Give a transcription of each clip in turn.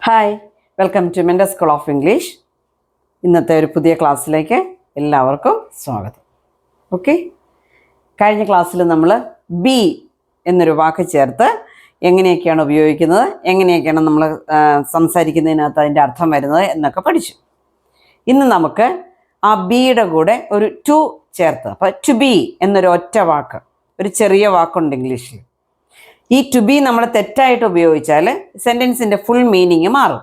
Hi, welcome to Mender school of English. ഇന്നത്തെ ഒരു പുതിയ ക്ലാസ്സിലേക്ക് എല്ലാവർക്കും സ്വാഗതം. ഓക്കെ, കഴിഞ്ഞ ക്ലാസ്സിൽ നമ്മൾ ബി എന്നൊരു വാക്ക് ചേർത്ത് എങ്ങനെയൊക്കെയാണ് ഉപയോഗിക്കുന്നത്, എങ്ങനെയൊക്കെയാണ് നമ്മൾ സംസാരിക്കുന്നതിനകത്ത് അതിൻ്റെ അർത്ഥം വരുന്നത് എന്നൊക്കെ പഠിച്ചു. ഇന്ന് നമുക്ക് ആ ബിയുടെ കൂടെ ഒരു ടു ചേർത്ത്, അപ്പോൾ ടു ബി എന്നൊരു ഒറ്റ വാക്ക്, ഒരു ചെറിയ വാക്കുണ്ട് ഇംഗ്ലീഷിൽ. ഈ ടു ബി നമ്മൾ തെറ്റായിട്ട് ഉപയോഗിച്ചാൽ സെൻറ്റൻസിൻ്റെ ഫുൾ മീനിങ് മാറും.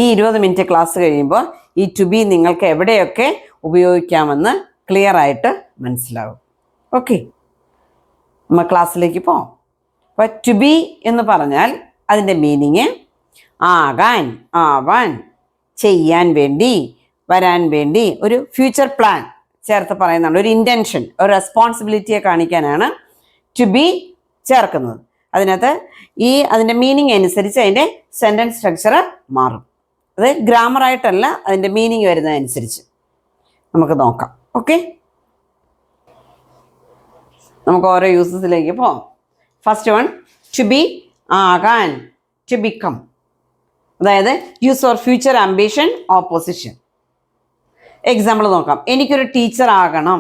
ഈ 20 മിനിറ്റ് ക്ലാസ് കഴിയുമ്പോൾ ഈ ടു ബി നിങ്ങൾക്ക് എവിടെയൊക്കെ ഉപയോഗിക്കാമെന്ന് ക്ലിയർ ആയിട്ട് മനസ്സിലാവും. ഓക്കെ, നമ്മൾ ക്ലാസ്സിലേക്ക് പോകാം. അപ്പോൾ ടു ബി എന്ന് പറഞ്ഞാൽ അതിൻ്റെ മീനിങ് ആകാൻ, ആവാൻ, ചെയ്യാൻ വേണ്ടി, വരാൻ വേണ്ടി, ഒരു ഫ്യൂച്ചർ പ്ലാൻ ചേർത്ത് പറയുന്നുണ്ട്. ഒരു ഇൻറ്റൻഷൻ, ഒരു റെസ്പോൺസിബിലിറ്റിയെ കാണിക്കാനാണ് ടു ബി ചേർക്കുന്നത്. അതിനകത്ത് അതിൻ്റെ മീനിങ് അനുസരിച്ച് അതിൻ്റെ സെൻറ്റൻസ് സ്ട്രക്ചർ മാറും. അത് ഗ്രാമറായിട്ടല്ല, അതിൻ്റെ മീനിങ് വരുന്നതനുസരിച്ച് നമുക്ക് നോക്കാം. ഓക്കെ, നമുക്ക് ഓരോ യൂസസിലേക്ക് പോകാം. ഫസ്റ്റ് വൺ, ടു ബി ആകാൻ, ടു ബിക്കം. അതായത് use for future ambition or position. Example നോക്കാം. എനിക്കൊരു ടീച്ചർ ആകണം.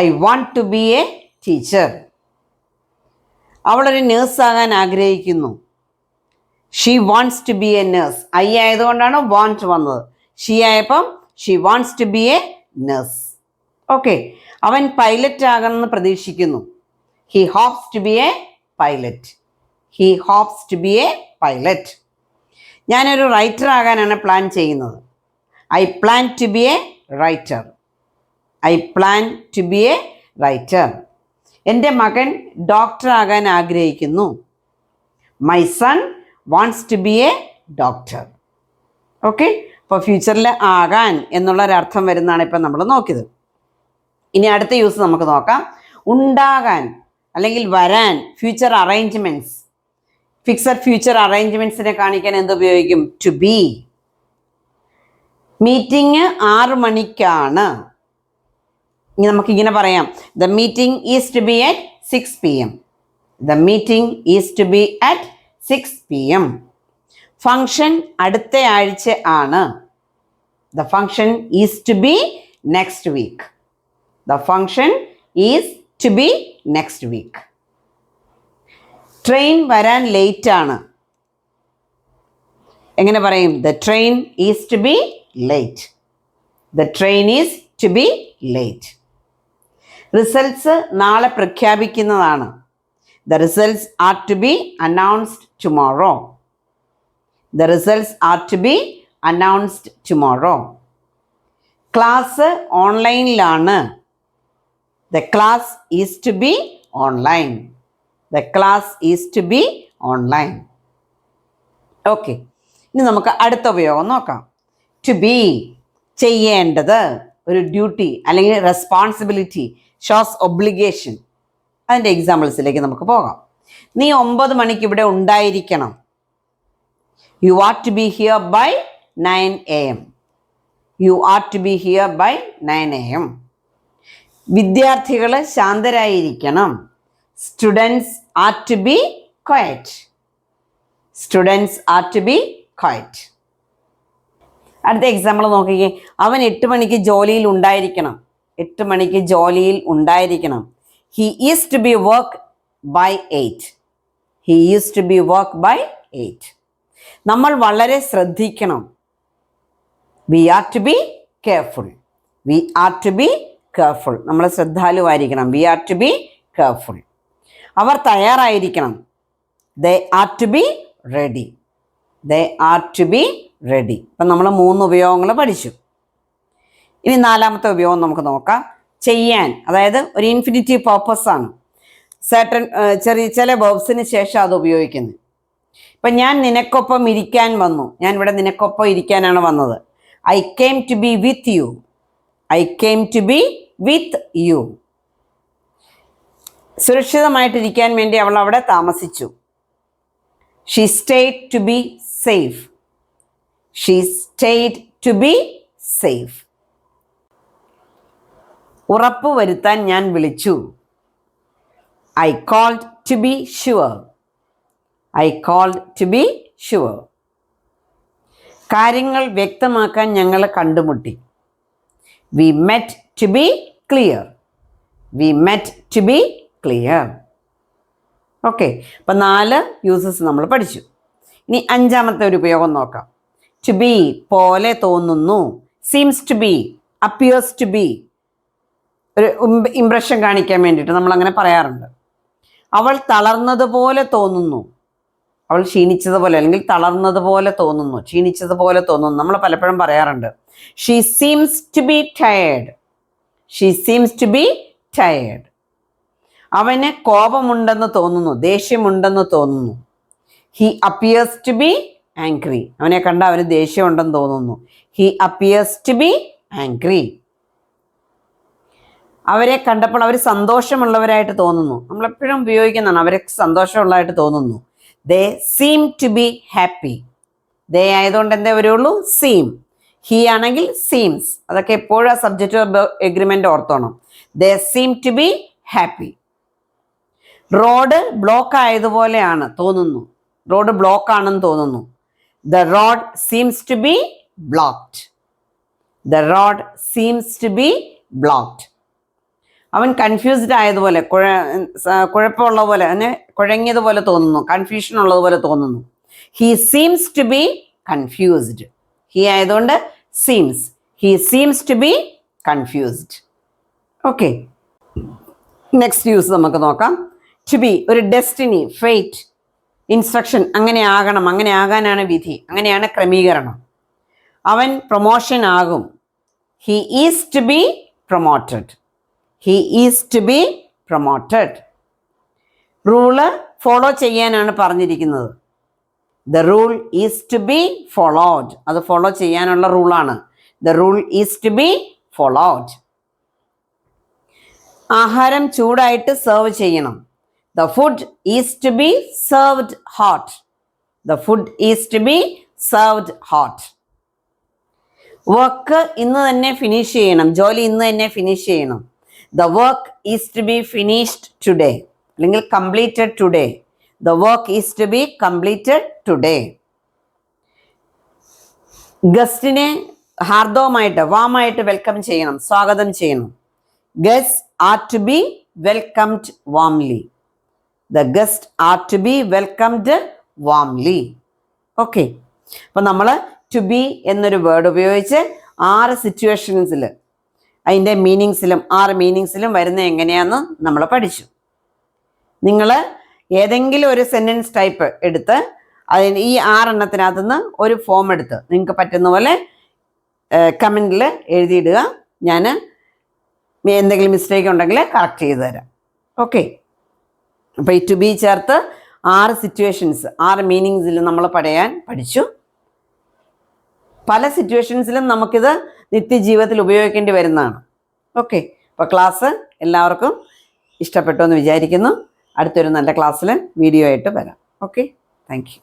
I want to be a teacher. അവളൊരു നേഴ്സാകാൻ ആഗ്രഹിക്കുന്നു. She wants to be a nurse. I ആയതുകൊണ്ടാണ് വാണ്ട് വന്നത്. ഷീ ആയപ്പം she wants to be a nurse. Okay, അവൻ പൈലറ്റ് ആകണമെന്ന് പ്രതീക്ഷിക്കുന്നു. He hopes to be a pilot. He hopes to be a pilot. ഞാനൊരു റൈറ്റർ ആകാനാണ് പ്ലാൻ ചെയ്യുന്നത്. I plan to be a writer. I plan to be a writer. എൻ്റെ മകൻ ഡോക്ടറാകാൻ ആഗ്രഹിക്കുന്നു. My son wants to be a doctor. Okay, അപ്പോൾ ഫ്യൂച്ചറിൽ ആകാൻ എന്നുള്ളൊരർത്ഥം വരുന്നതാണ് ഇപ്പം നമ്മൾ നോക്കിയത്. ഇനി അടുത്ത യൂസ് നമുക്ക് നോക്കാം. ഉണ്ടാകാൻ അല്ലെങ്കിൽ വരാൻ, ഫ്യൂച്ചർ അറേഞ്ച്മെൻറ്റ്സ്. ഫിക്സഡ് ഫ്യൂച്ചർ അറേഞ്ച്മെൻറ്റ്സിനെ കാണിക്കാൻ എന്തുപയോഗിക്കും? To B. മീറ്റിംഗ് 6 മണിക്കാണ്. ഇനി നമുക്കിങ്ങനെ പറയാം, the meeting is to be at 6 PM. The meeting is to be at 6 PM. Function അടുത്ത ആഴ്ച ആണ്. The function is to be next week. The function is to be next week. Train വരാൻ late ആണ്. എങ്ങനെ പറയും? The train is to be late. The train is to be late. Results നാളെ പ്രഖ്യാപിക്കുന്നതാണ്. The results are to be announced tomorrow. The results are to be announced tomorrow. Class ഓൺലൈനിലാണ്. The class is to be online. The class is to be online. Okay, ഇനി നമുക്ക് അടുത്ത ഉപയോഗം നോക്കാം. To B, ചെയ്യേണ്ടത്, ഒരു ഡ്യൂട്ടി അല്ലെങ്കിൽ responsibility, shows obligation. അതിൻ്റെ എക്സാമ്പിൾസിലേക്ക് നമുക്ക് പോകാം. നീ 9 മണിക്ക് ഇവിടെ ഉണ്ടായിരിക്കണം. You are to be here by 9 AM. You are to be here by 9 AM. വിദ്യാർത്ഥികൾ ശാന്തരായിരിക്കണം. Students are to be quiet. Students are to be quiet. അടുത്ത എക്സാമ്പിൾ നോക്കിക്കേ. അവൻ 8 മണിക്ക് ജോലിയിൽ ഉണ്ടായിരിക്കണം. 8 മണിക്ക് ജോലിയിൽ ഉണ്ടായിരിക്കണം. He is to be work by 8. He is to be work by 8. നമ്മൾ വളരെ ശ്രദ്ധിക്കണം. We are to be careful. We are to be careful. നമ്മൾ ശ്രദ്ധാലുവായിരിക്കണം. We are to be careful. അവർ തയ്യാറായിരിക്കണം. They are to be ready. They are to be ready. അപ്പം നമ്മൾ 3 ഉപയോഗങ്ങൾ പഠിച്ചു. ഇനി 4ാമത്തെ ഉപയോഗം നമുക്ക് നോക്കാം. ചെയ്യാൻ, അതായത് ഒരു ഇൻഫിനിറ്റീവ് പർപ്പസ് ആണ്. ചില വേർബ്സിന് ശേഷം അത് ഉപയോഗിക്കുന്നത്. ഇപ്പം ഞാൻ നിനക്കൊപ്പം ഇരിക്കാൻ വന്നു. ഞാൻ ഇവിടെ നിനക്കൊപ്പം ഇരിക്കാനാണ് വന്നത്. I came to be with you. I came to be with you. സുരക്ഷിതമായിട്ടിരിക്കാൻ വേണ്ടി അവൾ അവിടെ താമസിച്ചു. She stayed to be safe. She stayed to be safe. ഉറപ്പ് വരുത്താൻ ഞാൻ വിളിച്ചു. I called to be sure. I called to be sure. കാര്യങ്ങൾ വ്യക്തമാക്കാൻ ഞങ്ങൾ കണ്ടുമുട്ടി. We met to be clear. We met to be clear. Okay, അപ്പം 4 uses നമ്മൾ പഠിച്ചു. ഇനി 5ാമത്തെ ഒരു ഉപയോഗം നോക്കാം. ടു ബി പോലെ തോന്നുന്നു. Seems to be, appears to be. ഒരു ഇംപ്രഷൻ കാണിക്കാൻ വേണ്ടിയിട്ട് നമ്മളങ്ങനെ പറയാറുണ്ട്. അവൾ തളർന്നതുപോലെ തോന്നുന്നു. അവൾ ക്ഷീണിച്ചതുപോലെ അല്ലെങ്കിൽ തളർന്നതുപോലെ തോന്നുന്നു, ക്ഷീണിച്ചതുപോലെ തോന്നുന്നു. നമ്മൾ പലപ്പോഴും പറയാറുണ്ട് she seems to be tired. She seems to be tired. അവന് കോപമുണ്ടെന്ന് തോന്നുന്നു, ദേഷ്യമുണ്ടെന്ന് തോന്നുന്നു. He appears to be angry. അവനെ കണ്ട അവന് ദേഷ്യമുണ്ടെന്ന് തോന്നുന്നു. He appears to be angry. അവരെ കണ്ടപ്പോൾ അവർ സന്തോഷമുള്ളവരായിട്ട് തോന്നുന്നു. നമ്മളെപ്പോഴും ഉപയോഗിക്കുന്നതാണ് അവരെ സന്തോഷമുള്ളതായിട്ട് തോന്നുന്നു. They seem to be happy. They ആയതുകൊണ്ട് എന്തേ വരുള്ളൂ? സീം. ഹി ആണെങ്കിൽ സീംസ്. അതൊക്കെ എപ്പോഴും ആ സബ്ജക്റ്റ് എഗ്രിമെന്റ് ഓർത്തോണം. They seem to be happy. Road block ആയതുപോലെയാണ് തോന്നുന്നു. റോഡ് ബ്ലോക്ക് ആണെന്ന് തോന്നുന്നു. The road seems to be blocked. The road seems to be blocked. അവൻ കൺഫ്യൂസ്ഡ് ആയതുപോലെ, കുഴപ്പമുള്ള പോലെ, അവന് കുഴങ്ങിയതുപോലെ തോന്നുന്നു, കൺഫ്യൂഷൻ ഉള്ളതുപോലെ തോന്നുന്നു. He seems to be confused. He ആയതുകൊണ്ട് seems. He seems to be confused. Okay, next use നമുക്ക് നോക്കാം. ടു ബി ഒരു ഡെസ്റ്റിനി, ഫെയ്റ്റ്, ഇൻസ്ട്രക്ഷൻ. അങ്ങനെ ആകണം, അങ്ങനെ ആകാനാണ് വിധി, അങ്ങനെയാണ് ക്രമീകരണം. അവൻ പ്രൊമോഷൻ ആകും. He is to be promoted. He is to be promoted. Rule follow ചെയ്യാനാണ് പറഞ്ഞിരിക്കുന്നത്. The rule is to be followed. അത് ഫോളോ ചെയ്യാനുള്ള റൂളാണ്. The rule is to be followed. ആഹാരം ചൂടായിട്ട് സെർവ് ചെയ്യണം. The food is to be served hot. The food is to be served hot. Work ഇന്ന് തന്നെ ഫിനിഷ് ചെയ്യണം. ജോലി ഇന്ന് തന്നെ ഫിനിഷ് ചെയ്യണം. The work is to be finished today, അല്ലെങ്കിൽ completed today. The work is to be completed today. ഗസ്റ്റിനെ ഹാർദവമായിട്ട്, വാമായിട്ട് വെൽക്കം ചെയ്യണം, സ്വാഗതം ചെയ്യണം. Guest are to be welcomed warmly. The guest are to be welcomed warmly. Okay, അപ്പം നമ്മൾ to B എന്നൊരു വേർഡ് ഉപയോഗിച്ച് 6 സിറ്റുവേഷൻസിൽ അതിൻ്റെ മീനിങ്സിലും 6 മീനിങ്സിലും വരുന്ന എങ്ങനെയാണെന്ന് നമ്മൾ പഠിച്ചു. നിങ്ങൾ ഏതെങ്കിലും ഒരു സെൻറ്റൻസ് ടൈപ്പ് എടുത്ത് അതിന് ഈ 6 എണ്ണത്തിനകത്ത് നിന്ന് ഒരു ഫോം എടുത്ത് നിങ്ങൾക്ക് പറ്റുന്ന പോലെ കമൻറ്റിൽ എഴുതിയിടുക. ഞാൻ എന്തെങ്കിലും മിസ്റ്റേക്ക് ഉണ്ടെങ്കിൽ കറക്റ്റ് ചെയ്ത് തരാം. ഓക്കെ, അപ്പോൾ ഈ ടു ബി ചേർത്ത് 6 സിറ്റുവേഷൻസ്, 6 മീനിങ്സിൽ നമ്മൾ പഠിച്ചു. പല സിറ്റുവേഷൻസിലും നമുക്കിത് നിത്യജീവിതത്തിൽ ഉപയോഗിക്കേണ്ടി വരുന്നതാണ്. ഓക്കെ, അപ്പോൾ ക്ലാസ് എല്ലാവർക്കും ഇഷ്ടപ്പെട്ടു എന്ന് വിചാരിക്കുന്നു. അടുത്തൊരു നല്ല ക്ലാസ്സിൽ വീഡിയോ ആയിട്ട് വരാം. Okay, thank you.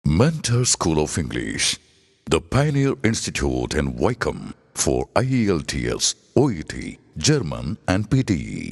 Mentor School of English, the Pioneer Institute in Wycombe for IELTS, OET, German and PTE.